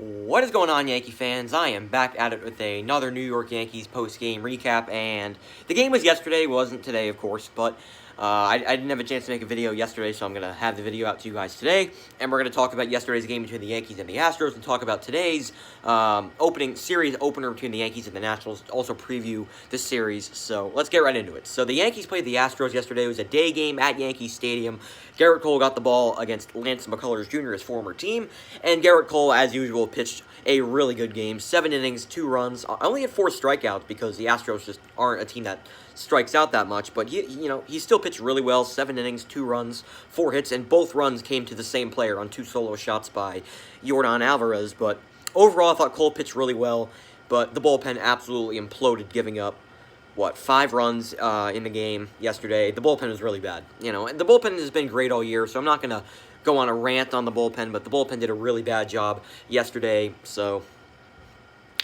What is going on, Yankee fans? I am back at it with another New York Yankees post-game recap, and the game was yesterday, wasn't today, of course, but I didn't have a chance to make a video yesterday, so I'm going to have the video out to you guys today, and we're going to talk about yesterday's game between the Yankees and the Astros, and talk about today's series opener between the Yankees and the Nationals, also preview the series, so let's get right into it. So the Yankees played the Astros yesterday. It was a day game at Yankee Stadium. Garrett Cole got the ball against Lance McCullers Jr., his former team, and Garrett Cole, as usual, pitched a really good game. 7 innings, 2 runs. Only had 4 strikeouts because the Astros just aren't a team that strikes out that much, but he still pitched really well. 7 innings, 2 runs, 4 hits, and both runs came to the same player on 2 solo shots by Yordan Alvarez. But overall, I thought Cole pitched really well, but the bullpen absolutely imploded, giving up 5 runs in the game yesterday. The bullpen was really bad. And the bullpen has been great all year, so I'm not going to go on a rant on the bullpen, but the bullpen did a really bad job yesterday. So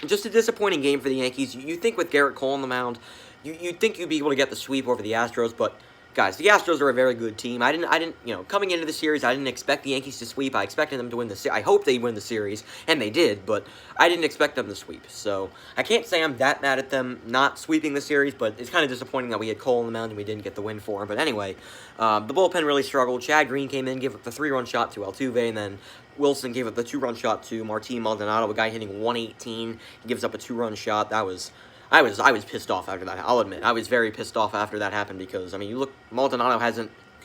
just a disappointing game for the Yankees. You think with Garrett Cole on the mound, you'd think you'd be able to get the sweep over the Astros, but guys, the Astros are a very good team. I didn't, coming into the series, I didn't expect the Yankees to sweep. I expected them to win the series. I hope they win the series, and they did, but I didn't expect them to sweep. So I can't say I'm that mad at them not sweeping the series, but it's kind of disappointing that we had Cole on the mound and we didn't get the win for him. But anyway, the bullpen really struggled. Chad Green came in, gave up the 3-run shot to Altuve, and then Wilson gave up the 2-run shot to Martin Maldonado, a guy hitting 118. He gives up a 2-run shot. I was pissed off after that. I'll admit, I was very pissed off after that happened because, you look, Maldonado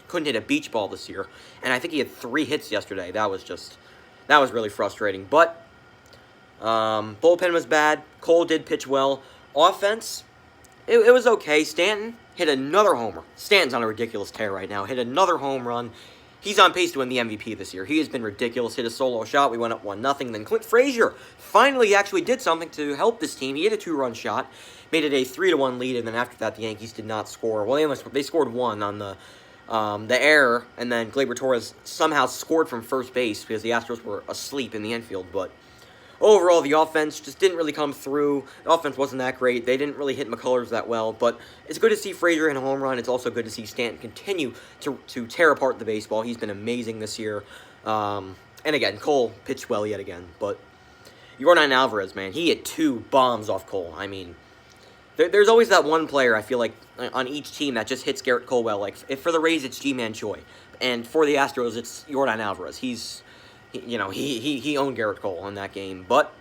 couldn't hit a beach ball this year, and I think he had 3 hits yesterday. That was really frustrating. But bullpen was bad. Cole did pitch well. Offense, it was okay. Stanton hit another homer. Stanton's on a ridiculous tear right now. Hit another home run. He's on pace to win the MVP this year. He has been ridiculous. Hit a solo shot. We went up 1-0. Then Clint Frazier finally actually did something to help this team. He hit a 2-run shot, made it a 3-1 lead, and then after that, the Yankees did not score. Well, they scored 1 on the error, and then Gleyber Torres somehow scored from first base because the Astros were asleep in the infield. But overall, the offense just didn't really come through. The offense wasn't that great. They didn't really hit McCullers that well, but it's good to see Frazier hit a home run. It's also good to see Stanton continue to tear apart the baseball. He's been amazing this year. And again, Cole pitched well yet again, but Yordan Alvarez, man, he hit 2 bombs off Cole. There's always that one player, I feel like, on each team that just hits Garrett Cole well. Like, if for the Rays, it's G-Man Choi, and for the Astros, it's Yordan Alvarez. He owned Garrett Cole in that game. But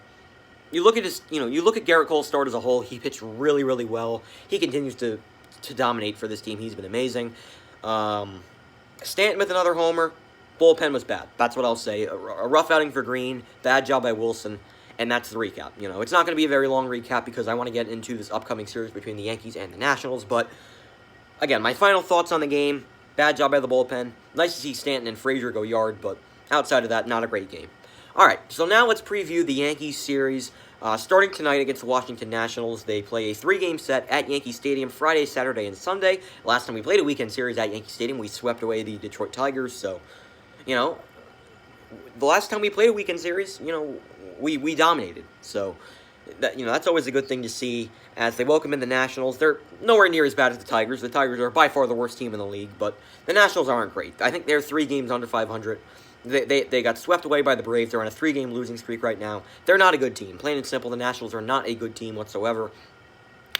you look at Garrett Cole's start as a whole. He pitched really, really well. He continues to dominate for this team. He's been amazing. Stanton with another homer. Bullpen was bad. That's what I'll say. A rough outing for Green. Bad job by Wilson. And that's the recap. It's not going to be a very long recap because I want to get into this upcoming series between the Yankees and the Nationals. But again, my final thoughts on the game. Bad job by the bullpen. Nice to see Stanton and Frazier go yard, but outside of that, not a great game. All right, so now let's preview the Yankees series. Starting tonight against the Washington Nationals, they play a 3-game set at Yankee Stadium Friday, Saturday, and Sunday. Last time we played a weekend series at Yankee Stadium, we swept away the Detroit Tigers. So, the last time we played a weekend series, we dominated. So, that's always a good thing to see as they welcome in the Nationals. They're nowhere near as bad as the Tigers. The Tigers are by far the worst team in the league, but the Nationals aren't great. I think they're 3 games under 500. They got swept away by the Braves. They're on a 3-game losing streak right now. They're not a good team. Plain and simple, the Nationals are not a good team whatsoever.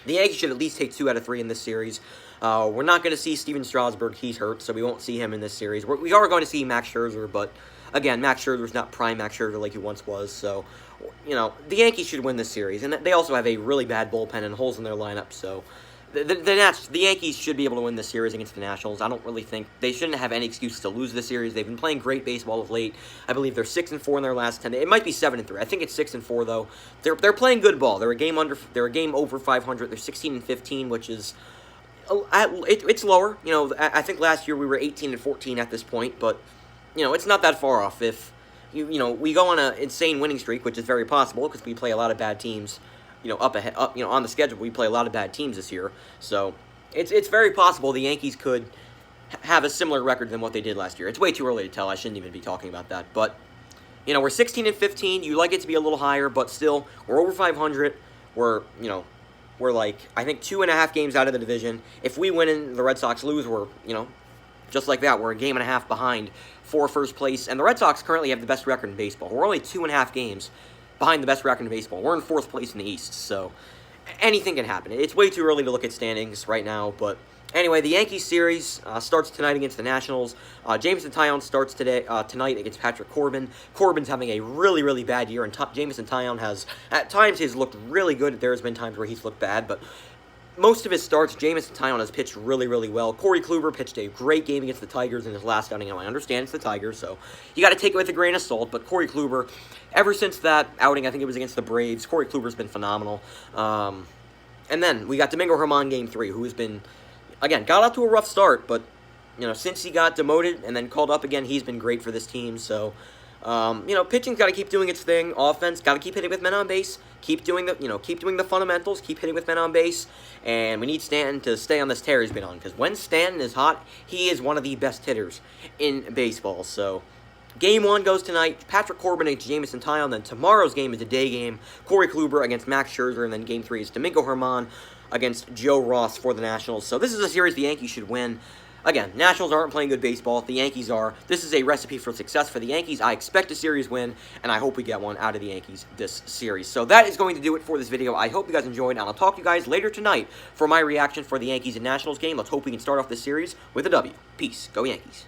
The Yankees should at least take 2 out of 3 in this series. We're not going to see Steven Strasburg. He's hurt, so we won't see him in this series. We are going to see Max Scherzer, but again, Max Scherzer's not prime Max Scherzer like he once was. So, the Yankees should win this series. And they also have a really bad bullpen and holes in their lineup, so the Yankees should be able to win this series against the Nationals. I don't really think they shouldn't have any excuse to lose this series. They've been playing great baseball of late. I believe they're 6-4 in their last 10. It might be 7-3. I think it's 6-4 though. They're playing good ball. They're a game over 500. They're 16-15, which is it's lower. I think last year we were 18-14 at this point, but it's not that far off. If we go on an insane winning streak, which is very possible because we play a lot of bad teams. On the schedule, we play a lot of bad teams this year. So, it's very possible the Yankees could have a similar record than what they did last year. It's way too early to tell. I shouldn't even be talking about that. But, we're 16-15. You like it to be a little higher, but still, we're over 500. We're like, I think 2.5 games out of the division. If we win and the Red Sox lose, we're, just like that, we're a game and a half behind for first place. And the Red Sox currently have the best record in baseball. We're only 2.5 games behind the best record in baseball. We're in 4th place in the East, so anything can happen. It's way too early to look at standings right now, but anyway, the Yankees series starts tonight against the Nationals. Jameson Taillon starts tonight against Patrick Corbin. Corbin's having a really, really bad year, and Jameson Taillon has, at times, he's looked really good. There's been times where he's looked bad, but most of his starts, Jameson Taillon has pitched really, really well. Corey Kluber pitched a great game against the Tigers in his last outing. Now, I understand it's the Tigers, so you got to take it with a grain of salt, but Corey Kluber, ever since that outing, I think it was against the Braves, Corey Kluber's been phenomenal. And then we got Domingo Germán Game 3, who has been, again, got out to a rough start, but, you know, since he got demoted and then called up again, he's been great for this team, so you know, pitching's got to keep doing its thing. Offense, got to keep hitting with men on base. Keep doing the fundamentals. Keep hitting with men on base. And we need Stanton to stay on this tear he's been on, because when Stanton is hot, he is one of the best hitters in baseball. So, Game 1 goes tonight. Patrick Corbin against Jameson Taillon. Then tomorrow's game is a day game. Corey Kluber against Max Scherzer. And then Game 3 is Domingo Germán against Joe Ross for the Nationals. So this is a series the Yankees should win. Again, Nationals aren't playing good baseball. The Yankees are. This is a recipe for success for the Yankees. I expect a series win, and I hope we get one out of the Yankees this series. So that is going to do it for this video. I hope you guys enjoyed, and I'll talk to you guys later tonight for my reaction for the Yankees and Nationals game. Let's hope we can start off this series with a W. Peace. Go Yankees.